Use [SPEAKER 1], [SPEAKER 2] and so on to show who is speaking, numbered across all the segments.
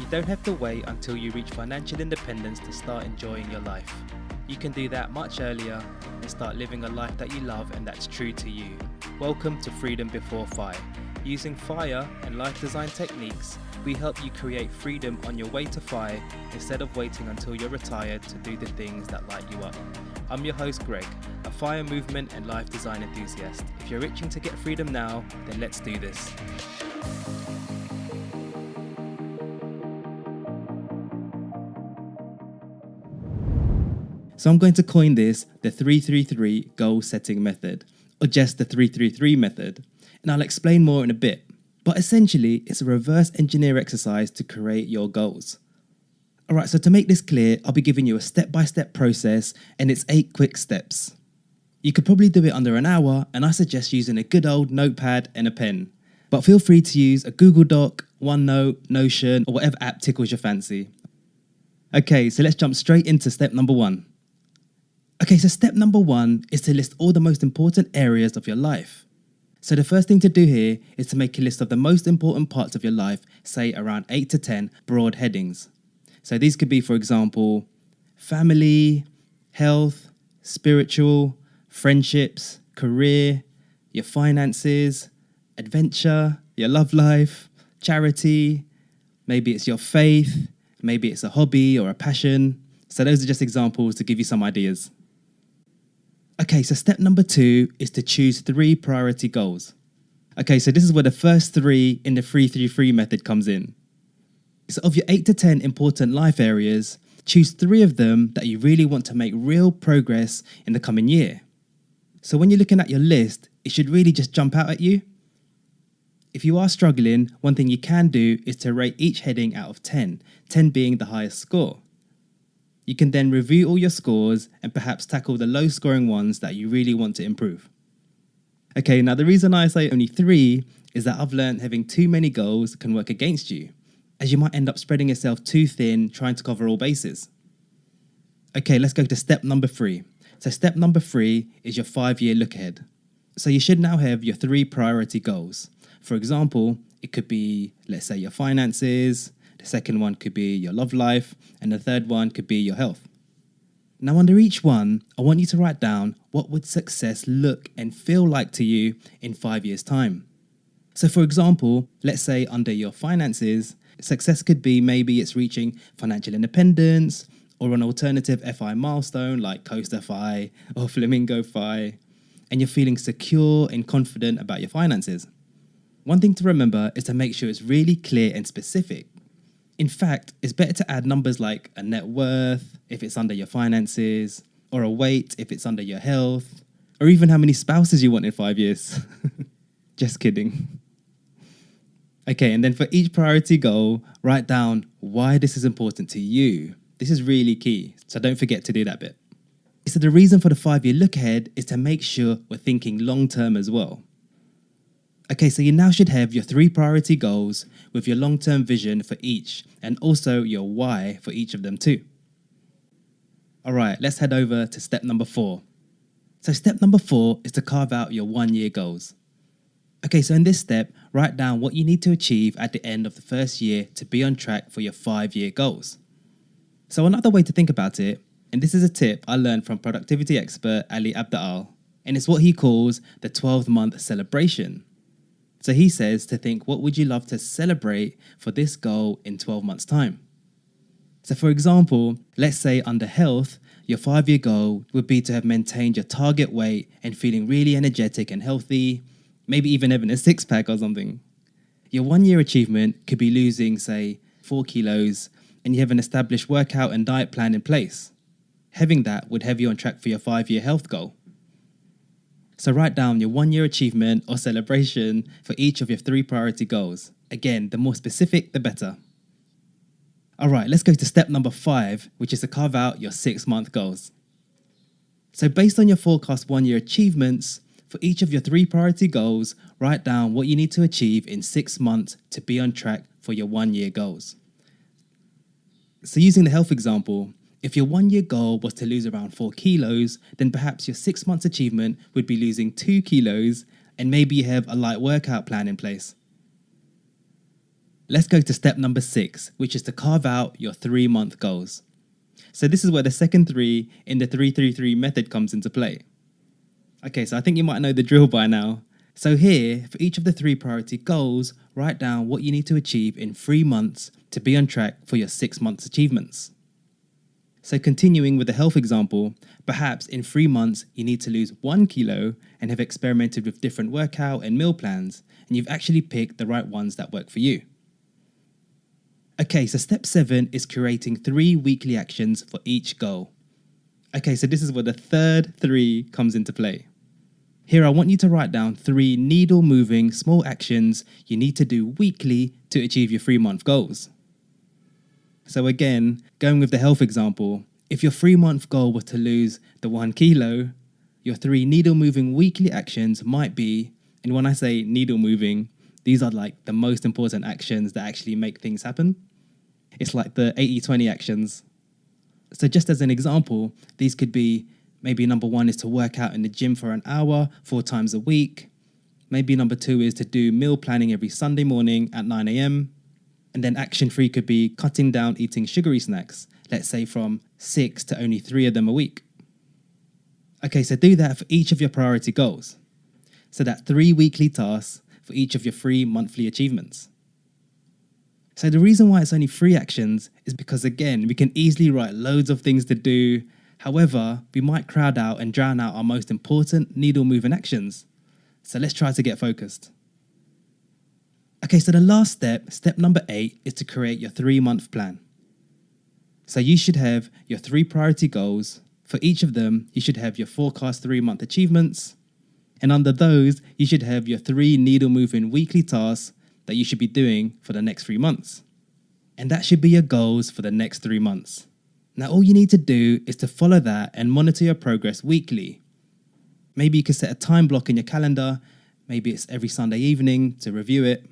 [SPEAKER 1] don't have to wait until you reach financial independence to start enjoying your life. You can do that much earlier and start living a life that you love and that's true to you. Welcome to Freedom Before FIRE. Using FIRE and life design techniques, we help you create freedom on your way to FIRE instead of waiting until you're retired to do the things that light you up. I'm your host Greg, a FIRE movement and life design enthusiast. If you're itching to get freedom now, then let's do this. So I'm going to coin this the 333 goal setting method, or just the 333 method, and I'll explain more in a bit. But essentially, it's a reverse engineer exercise to create your goals. Alright, so to make this clear, I'll be giving you a step-by-step process and it's 8 quick steps. You could probably do it under an hour, and I suggest using a good old notepad and a pen. But feel free to use a Google Doc, OneNote, Notion, or whatever app tickles your fancy. Okay, so let's jump straight into step number 1. Okay, so step number 1 is to list all the most important areas of your life. So the first thing to do here is to make a list of the most important parts of your life, say around 8 to 10 broad headings. So these could be, for example, family, health, spiritual, friendships, career, your finances, adventure, your love life, charity, maybe it's your faith, maybe it's a hobby or a passion. So those are just examples to give you some ideas. Okay, so step number 2 is to choose 3 priority goals. Okay, so this is where the first 3 in the 333 method comes in. So of your 8 to 10 important life areas, choose 3 of them that you really want to make real progress in the coming year. So when you're looking at your list, it should really just jump out at you. If you are struggling, one thing you can do is to rate each heading out of 10, 10 being the highest score. You can then review all your scores and perhaps tackle the low scoring ones that you really want to improve. Okay, now the reason I say only 3 is that I've learned having too many goals can work against you, as you might end up spreading yourself too thin trying to cover all bases. Okay, let's go to step number 3. So step number 3 is your 5-year look ahead. So you should now have your 3 priority goals. For example, it could be, let's say, your finances. The second one could be your love life, and the third one could be your health. Now under each one, I want you to write down what would success look and feel like to you in 5 years' time. So for example, let's say under your finances, success could be maybe it's reaching financial independence or an alternative FI milestone like Coast FI or Flamingo FI, and you're feeling secure and confident about your finances. One thing to remember is to make sure it's really clear and specific. In fact, it's better to add numbers like a net worth if it's under your finances, or a weight if it's under your health, or even how many spouses you want in 5 years. Just kidding. Okay, and then for each priority goal, write down why this is important to you. This is really key, so don't forget to do that bit. So the reason for the 5-year look ahead is to make sure we're thinking long term as well. Okay, so you now should have your 3 priority goals with your long-term vision for each and also your why for each of them too. All right, let's head over to step number 4. So step number 4 is to carve out your 1-year goals. Okay, so in this step, write down what you need to achieve at the end of the first year to be on track for your 5-year goals. So another way to think about it, and this is a tip I learned from productivity expert Ali Abdaal, and it's what he calls the 12-month celebration. So he says to think, what would you love to celebrate for this goal in 12 months' time? So for example, let's say under health, your 5-year goal would be to have maintained your target weight and feeling really energetic and healthy, maybe even having a 6-pack or something. Your 1-year achievement could be losing, say, 4 kilos, and you have an established workout and diet plan in place. Having that would have you on track for your 5-year health goal. So write down your 1-year achievement or celebration for each of your 3 priority goals. Again, the more specific, the better. All right, let's go to step number 5, which is to carve out your 6-month goals. So based on your forecast 1-year achievements, for each of your 3 priority goals, write down what you need to achieve in 6 months to be on track for your 1-year goals. So using the health example, if your 1-year goal was to lose around 4 kilos, then perhaps your 6 months achievement would be losing 2 kilos, and maybe you have a light workout plan in place. Let's go to step number 6, which is to carve out your 3-month goals. So this is where the second 3 in the 3-3-3 method comes into play. Okay, so I think you might know the drill by now. So here, for each of the 3 priority goals, write down what you need to achieve in 3 months to be on track for your 6 months achievements. So continuing with the health example, perhaps in 3 months you need to lose 1 kilo and have experimented with different workout and meal plans, and you've actually picked the right ones that work for you. Okay, so step 7 is creating 3 weekly actions for each goal. Okay, so this is where the third 3 comes into play. Here I want you to write down 3 needle-moving small actions you need to do weekly to achieve your 3-month goals. So again, going with the health example, if your 3-month goal was to lose the 1 kilo, your 3 needle-moving weekly actions might be, and when I say needle-moving, these are like the most important actions that actually make things happen. It's like the 80-20 actions. So just as an example, these could be, maybe number 1 is to work out in the gym for an hour 4 times a week. Maybe number 2 is to do meal planning every Sunday morning at 9 a.m. And then action 3 could be cutting down eating sugary snacks, let's say from 6 to only 3 of them a week. Okay, so do that for each of your priority goals. So that's 3 weekly tasks for each of your 3 monthly achievements. So the reason why it's only 3 actions is because, again, we can easily write loads of things to do. However, we might crowd out and drown out our most important needle-moving actions. So let's try to get focused. Okay, so the last step, step number 8, is to create your 3-month plan. So you should have your 3 priority goals. For each of them, you should have your forecast 3-month achievements. And under those, you should have your 3 needle-moving weekly tasks that you should be doing for the next 3 months. And that should be your goals for the next 3 months. Now, all you need to do is to follow that and monitor your progress weekly. Maybe you can set a time block in your calendar. Maybe it's every Sunday evening to review it,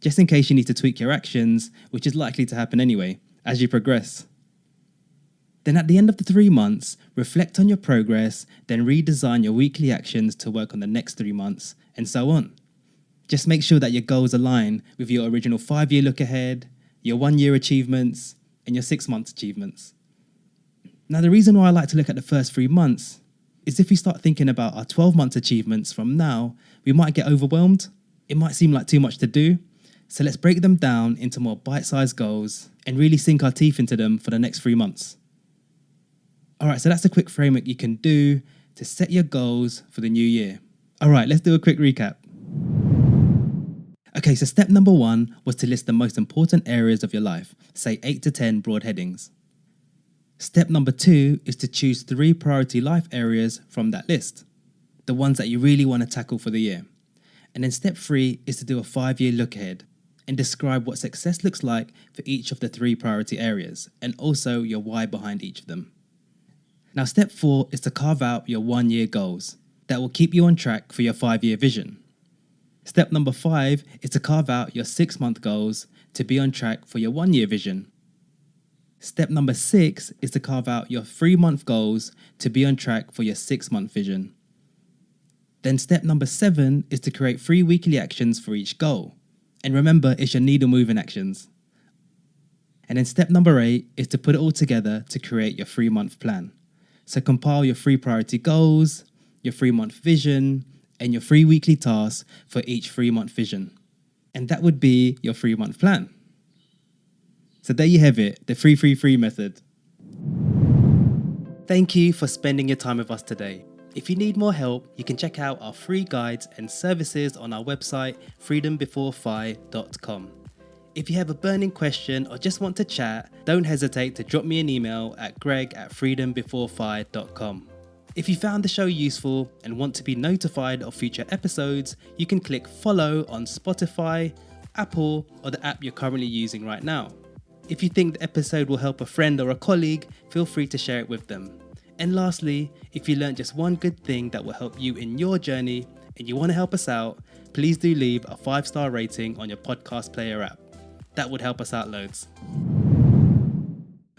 [SPEAKER 1] just in case you need to tweak your actions, which is likely to happen anyway, as you progress. Then at the end of the 3 months, reflect on your progress, then redesign your weekly actions to work on the next 3 months, and so on. Just make sure that your goals align with your original 5-year look ahead, your 1-year achievements, and your 6-month achievements. Now, the reason why I like to look at the first 3 months is if we start thinking about our 12-month achievements from now, we might get overwhelmed. It might seem like too much to do. So let's break them down into more bite-sized goals and really sink our teeth into them for the next 3 months. All right, so that's a quick framework you can do to set your goals for the new year. All right, let's do a quick recap. Okay, so step number 1 was to list the most important areas of your life, say 8 to 10 broad headings. Step number 2 is to choose 3 priority life areas from that list, the ones that you really want to tackle for the year. And then step 3 is to do a 5-year look ahead and describe what success looks like for each of the 3 priority areas and also your why behind each of them. Now, step 4 is to carve out your 1-year goals that will keep you on track for your 5-year vision. Step number 5 is to carve out your 6-month goals to be on track for your 1-year vision. Step number 6 is to carve out your 3-month goals to be on track for your 6-month vision. Then step number 7 is to create 3 weekly actions for each goal. And remember, it's your needle moving actions. And then step number 8 is to put it all together to create your 3-month plan. So compile your 3 priority goals, your 3-month vision, and your 3 weekly tasks for each 3-month vision. And that would be your 3-month plan. So there you have it, the 3-3-3 method. Thank you for spending your time with us today. If you need more help, you can check out our free guides and services on our website, freedombeforephi.com. If you have a burning question or just want to chat, don't hesitate to drop me an email at greg@freedombeforephi.com. If you found the show useful and want to be notified of future episodes, you can click follow on Spotify, Apple, or the app you're currently using right now. If you think the episode will help a friend or a colleague, feel free to share it with them. And lastly, if you learned just one good thing that will help you in your journey and you want to help us out, please do leave a 5-star rating on your podcast player app. That would help us out loads.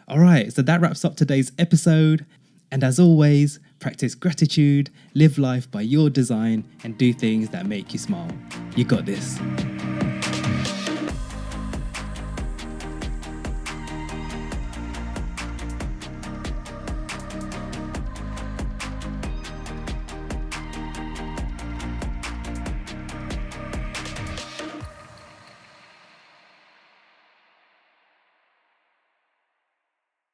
[SPEAKER 1] All right, so that wraps up today's episode. And as always, practice gratitude, live life by your design, and do things that make you smile. You got this.